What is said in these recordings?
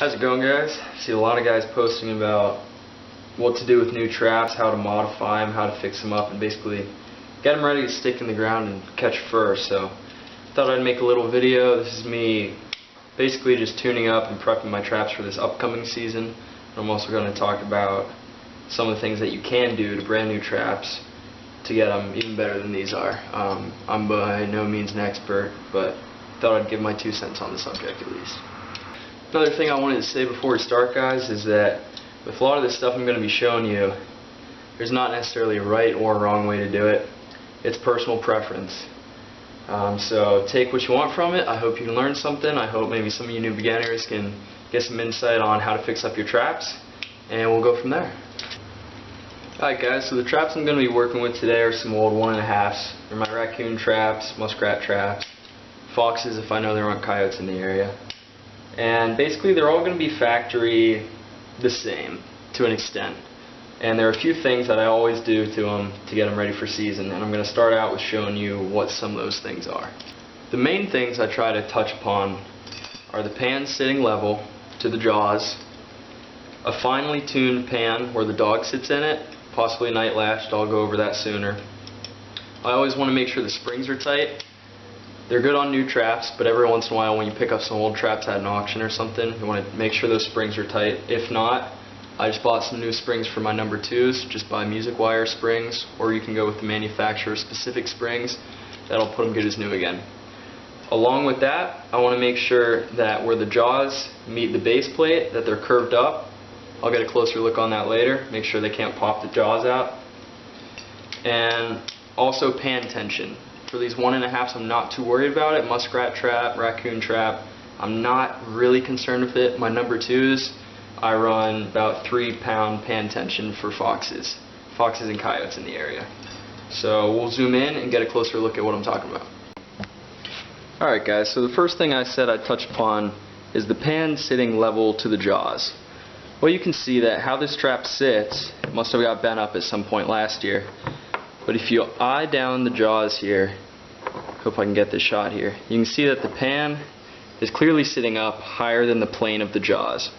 How's it going, guys? I see a lot of guys posting about what to do with new traps, how to modify them, how to fix them up, and basically get them ready to stick in the ground and catch fur. So I thought I'd make a little video. This is me basically just tuning up and prepping my traps for this upcoming season. I'm also going to talk about some of the things that you can do to brand new traps to get them even better than these are. I'm by no means an expert, but thought I'd give my 2 cents on the subject at least. Another thing I wanted to say before we start, guys, is that with a lot of this stuff I'm going to be showing you, there's not necessarily a right or a wrong way to do it. It's personal preference. So take what you want from it. I hope you can learn something. I hope maybe some of you new beginners can get some insight on how to fix up your traps, and we'll go from there. Alright, guys, so the traps I'm going to be working with today are some old 1.5s. They're my raccoon traps, muskrat traps, foxes if I know there aren't coyotes in the area. And basically they're all going to be factory the same to an extent. And there are a few things that I always do to them to get them ready for season, and I'm going to start out with showing you what some of those things are. The main things I try to touch upon are the pan sitting level to the jaws, a finely tuned pan where the dog sits in it, possibly night latched. I'll go over that sooner. I always want to make sure the springs are tight. They're good on new traps, but every once in a while when you pick up some old traps at an auction or something, you want to make sure those springs are tight. If not, I just bought some new springs for my number 2s. Just buy music wire springs, or you can go with the manufacturer specific springs. That'll put them good as new again. Along with that, I want to make sure that where the jaws meet the base plate, that they're curved up. I'll get a closer look on that later. Make sure they can't pop the jaws out. And also pan tension. For these 1.5s, I'm not too worried about it. Muskrat trap, raccoon trap, I'm not really concerned with it. My number 2s, I run about 3-pound pan tension for foxes and coyotes in the area. So we'll zoom in and get a closer look at what I'm talking about. Alright, guys, so the first thing I said I'd touch upon is the pan sitting level to the jaws. Well, you can see that how this trap sits, it must have got bent up at some point last year. But if you eye down the jaws here, hope I can get this shot here, you can see that the pan is clearly sitting up higher than the plane of the jaws.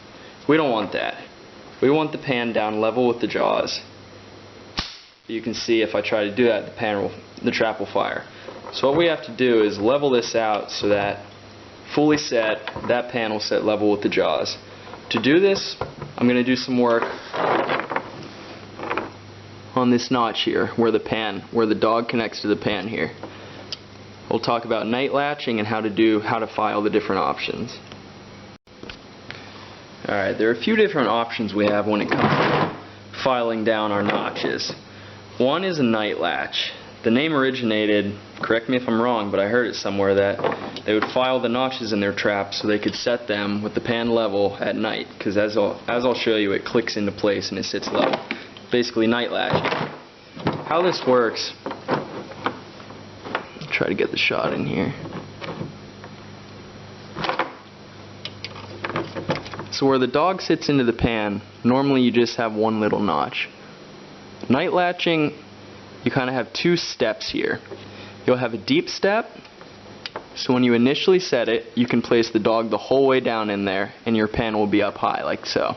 We don't want that. We want the pan down level with the jaws. You can see if I try to do that, the trap will fire. So what we have to do is level this out so that fully set, that pan will set level with the jaws. To do this, I'm going to do some work on this notch here, where the dog connects to the pan here. We'll talk about night latching and how to file the different options. Alright, there are a few different options we have when it comes to filing down our notches. One is a night latch. The name originated, correct me if I'm wrong, but I heard it somewhere that they would file the notches in their traps so they could set them with the pan level at night, because as I'll show you, it clicks into place and it sits level. Basically night latching. How this works, try to get the shot in here. So where the dog sits into the pan, normally you just have one little notch. Night latching, you kind of have 2 steps here. You'll have a deep step, so when you initially set it, you can place the dog the whole way down in there and your pan will be up high like so.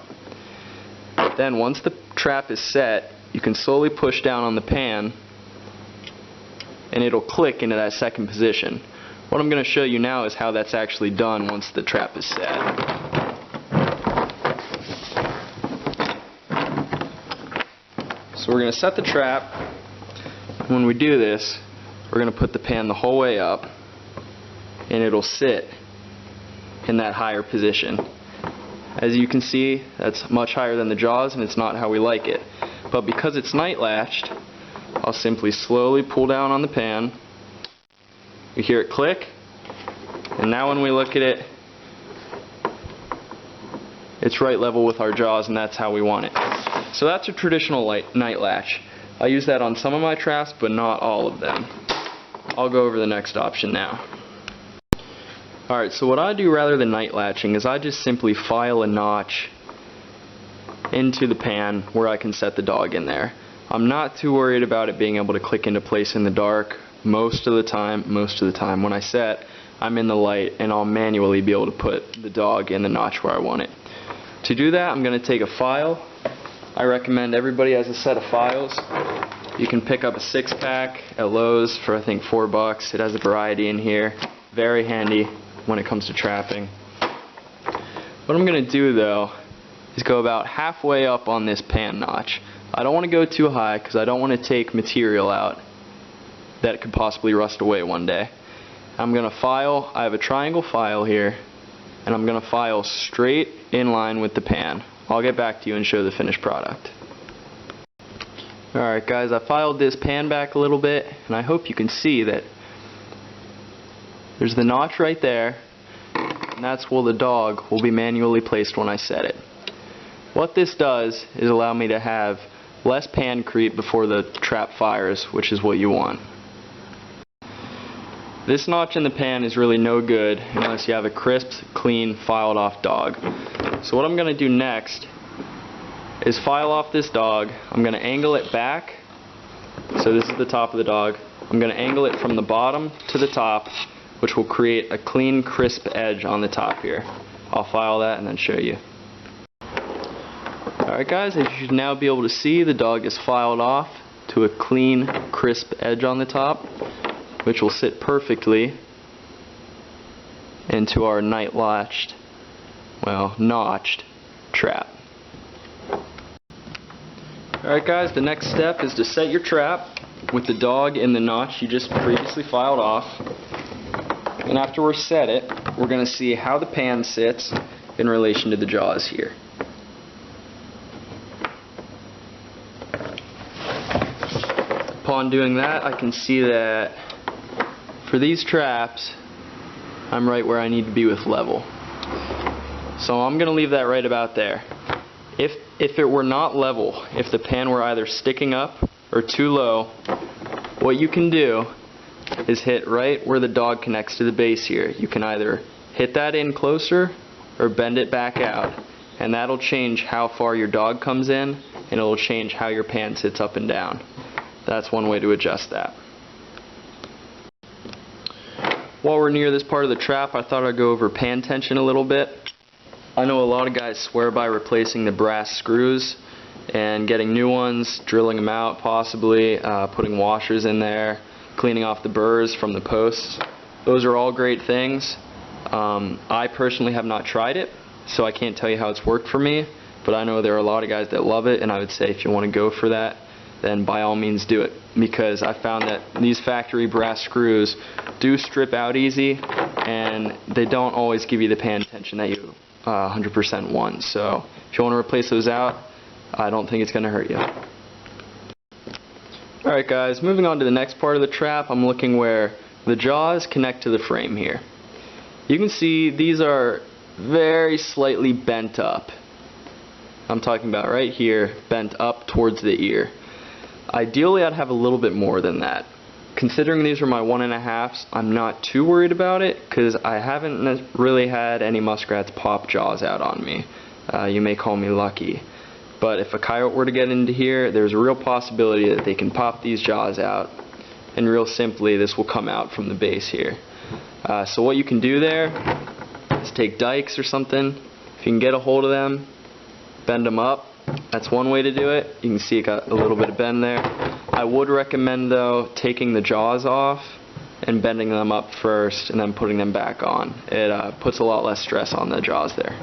Then once the trap is set, you can slowly push down on the pan and it'll click into that second position. What I'm going to show you now is how that's actually done once the trap is set. So we're going to set the trap. When we do this, we're going to put the pan the whole way up and it'll sit in that higher position. As you can see, that's much higher than the jaws and it's not how we like it. But because it's night latched, I'll simply slowly pull down on the pan. You hear it click, and now when we look at it, it's right level with our jaws, and that's how we want it. So that's a traditional night latch. I use that on some of my traps, but not all of them. I'll go over the next option now. Alright, so what I do rather than night latching is I just simply file a notch into the pan where I can set the dog in there. I'm not too worried about it being able to click into place in the dark. Most of the time when I set, I'm in the light and I'll manually be able to put the dog in the notch where I want it. To do that, I'm going to take a file. I recommend everybody has a set of files. You can pick up a 6-pack at Lowe's for I think $4. It has a variety in here. Very handy when it comes to trapping. What I'm going to do though is go about halfway up on this pan notch. I don't want to go too high because I don't want to take material out that could possibly rust away one day. I'm going to file. I have a triangle file here, and I'm going to file straight in line with the pan. I'll get back to you and show the finished product. Alright guys, I filed this pan back a little bit, and I hope you can see that there's the notch right there, and that's where the dog will be manually placed when I set it. What this does is allow me to have less pan creep before the trap fires, which is what you want. This notch in the pan is really no good unless you have a crisp, clean, filed off dog. So what I'm going to do next is file off this dog. I'm going to angle it back. So this is the top of the dog. I'm going to angle it from the bottom to the top, which will create a clean, crisp edge on the top here. I'll file that and then show you. Alright guys, as you should now be able to see, the dog is filed off to a clean, crisp edge on the top, which will sit perfectly into our notched trap. Alright guys, the next step is to set your trap with the dog in the notch you just previously filed off. And after we're set it, we're going to see how the pan sits in relation to the jaws here. Upon doing that, I can see that for these traps, I'm right where I need to be with level. So I'm going to leave that right about there. If it were not level, if the pan were either sticking up or too low, what you can do is hit right where the dog connects to the base here. You can either hit that in closer or bend it back out, and that'll change how far your dog comes in, and it'll change how your pan sits up and down. That's one way to adjust that. While we're near this part of the trap, I thought I'd go over pan tension a little bit. I know a lot of guys swear by replacing the brass screws and getting new ones, drilling them out possibly, putting washers in there, cleaning off the burrs from the posts. Those are all great things. I personally have not tried it, so I can't tell you how it's worked for me, but I know there are a lot of guys that love it, and I would say if you want to go for that, then by all means do it, because I found that these factory brass screws do strip out easy, and they don't always give you the pan tension that you 100% want. So if you want to replace those out, I don't think it's going to hurt you. Alright guys, moving on to the next part of the trap, I'm looking where the jaws connect to the frame here. You can see these are very slightly bent up. I'm talking about right here, bent up towards the ear. Ideally I'd have a little bit more than that. Considering these are my 1.5s, I'm not too worried about it because I haven't really had any muskrats pop jaws out on me. You may call me lucky. But if a coyote were to get into here, there's a real possibility that they can pop these jaws out, and real simply this will come out from the base here. So what you can do there is take dikes or something. If you can get a hold of them, bend them up. That's one way to do it. You can see it got a little bit of bend there. I would recommend though taking the jaws off and bending them up first and then putting them back on. It puts a lot less stress on the jaws there.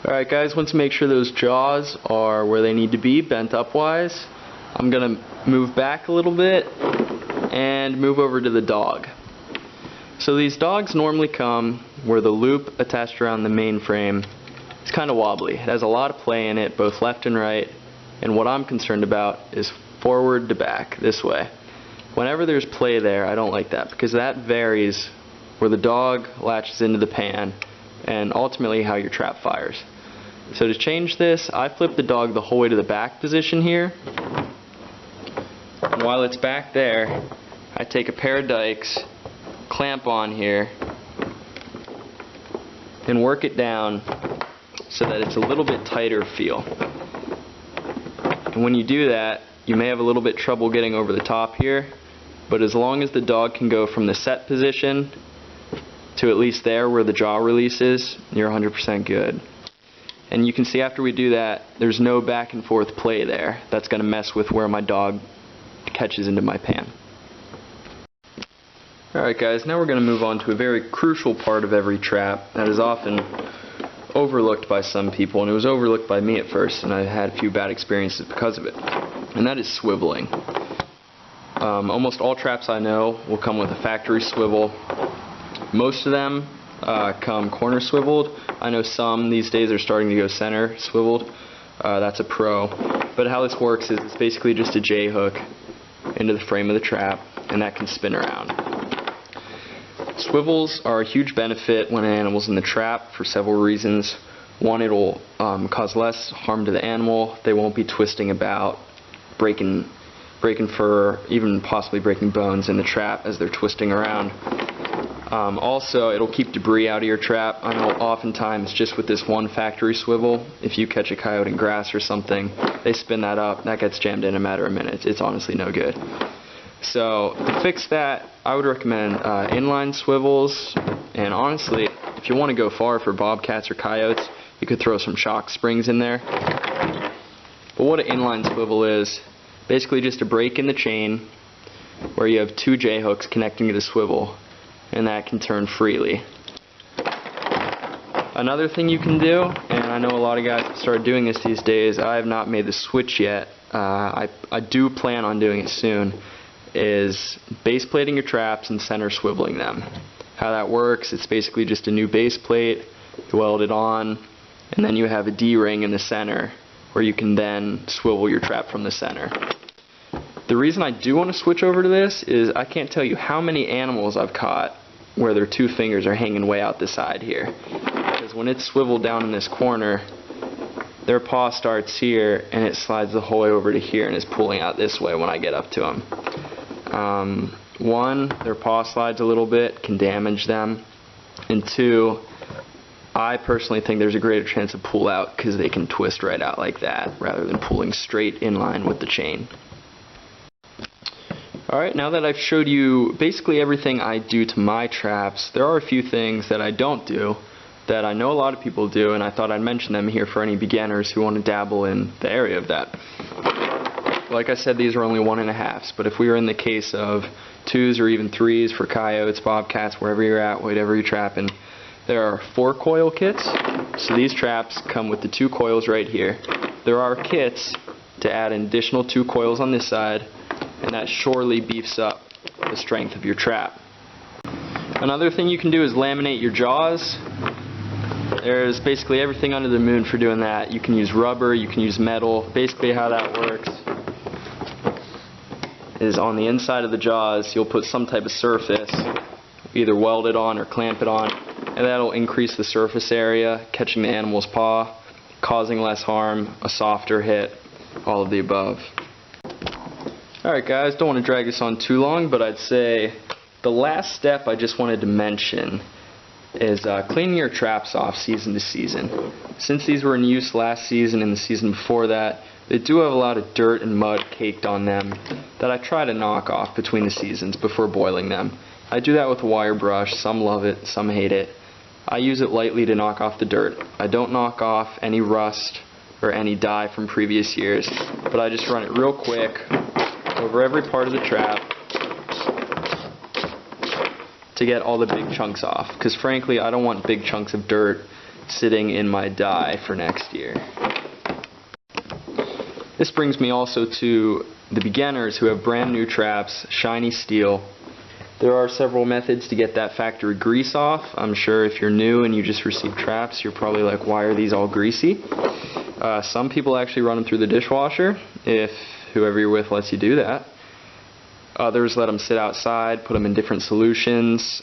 Alright guys, once you make sure those jaws are where they need to be, bent upwise, I'm going to move back a little bit and move over to the dog. So these dogs normally come where the loop attached around the main frame is kind of wobbly. It has a lot of play in it, both left and right, and what I'm concerned about is forward to back, this way. Whenever there's play there, I don't like that because that varies where the dog latches into the pan and ultimately how your trap fires. So to change this, I flip the dog the whole way to the back position here. And while it's back there, I take a pair of dikes, clamp on here, and work it down so that it's a little bit tighter feel. And when you do that, you may have a little bit trouble getting over the top here, but as long as the dog can go from the set position to at least there where the jaw release is, you're 100% good. And you can see after we do that, there's no back and forth play there. That's going to mess with where my dog catches into my pan. Alright guys, now we're going to move on to a very crucial part of every trap that is often overlooked by some people, and it was overlooked by me at first, and I had a few bad experiences because of it. And that is swiveling. Almost all traps I know will come with a factory swivel. Most of them come corner swiveled. I know some these days are starting to go center swiveled. That's a pro. But how this works is it's basically just a J-hook into the frame of the trap, and that can spin around. Swivels are a huge benefit when an animal's in the trap for several reasons. One, it'll cause less harm to the animal. They won't be twisting about, breaking fur, even possibly breaking bones in the trap as they're twisting around. Also, it'll keep debris out of your trap. I know oftentimes just with this one factory swivel, if you catch a coyote in grass or something, they spin that up, that gets jammed in a matter of minutes. It's honestly no good. So to fix that, I would recommend inline swivels, and honestly, if you want to go far for bobcats or coyotes, you could throw some shock springs in there. But what an inline swivel is, basically just a break in the chain where you have two J-hooks connecting to the swivel, and that can turn freely. Another thing you can do, and I know a lot of guys have started doing this these days, I have not made the switch yet, I do plan on doing it soon, is base plating your traps and center swiveling them. How that works, it's basically just a new base plate, you weld it on, and then you have a D-ring in the center where you can then swivel your trap from the center. The reason I do want to switch over to this is I can't tell you how many animals I've caught where their two fingers are hanging way out the side here. Because when it's swiveled down in this corner, their paw starts here and it slides the whole way over to here and is pulling out this way when I get up to them. One, their paw slides a little bit, can damage them, and two, I personally think there's a greater chance of pull out because they can twist right out like that rather than pulling straight in line with the chain. Alright, now that I've showed you basically everything I do to my traps, there are a few things that I don't do that I know a lot of people do, and I thought I'd mention them here for any beginners who want to dabble in the area of that. Like I said, these are only 1.5s, but if we were in the case of 2s or even 3s for coyotes, bobcats, wherever you're at, whatever you're trapping, there are 4 coil kits. So these traps come with the 2 coils right here. There are kits to add an additional 2 coils on this side, and that surely beefs up the strength of your trap. Another thing you can do is laminate your jaws. There's basically everything under the moon for doing that. You can use rubber, you can use metal. Basically how that works is on the inside of the jaws you'll put some type of surface, either weld it on or clamp it on, and that'll increase the surface area, catching the animal's paw, causing less harm, a softer hit, all of the above. Alright guys, don't want to drag this on too long, but I'd say the last step I just wanted to mention is cleaning your traps off season to season. Since these were in use last season and the season before that, they do have a lot of dirt and mud caked on them that I try to knock off between the seasons before boiling them. I do that with a wire brush. Some love it, some hate it. I use it lightly to knock off the dirt. I don't knock off any rust or any dye from previous years, but I just run it real quick over every part of the trap to get all the big chunks off, because frankly I don't want big chunks of dirt sitting in my dye for next year. This brings me also to the beginners who have brand new traps, shiny steel. There are several methods to get that factory grease off. I'm sure if you're new and you just received traps, you're probably like, why are these all greasy? Some people actually run them through the dishwasher, if whoever you're with lets you do that. Others let them sit outside, put them in different solutions.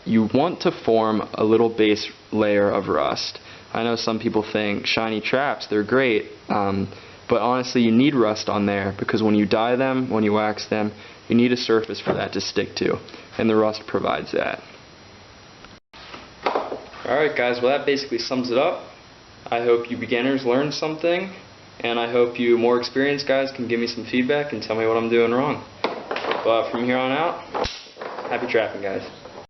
You want to form a little base layer of rust. I know some people think shiny traps, they're great, but honestly you need rust on there because when you dye them, when you wax them, you need a surface for that to stick to, and the rust provides that. Alright guys, well that basically sums it up. I hope you beginners learned something, and I hope you more experienced guys can give me some feedback and tell me what I'm doing wrong. But from here on out, happy trapping guys.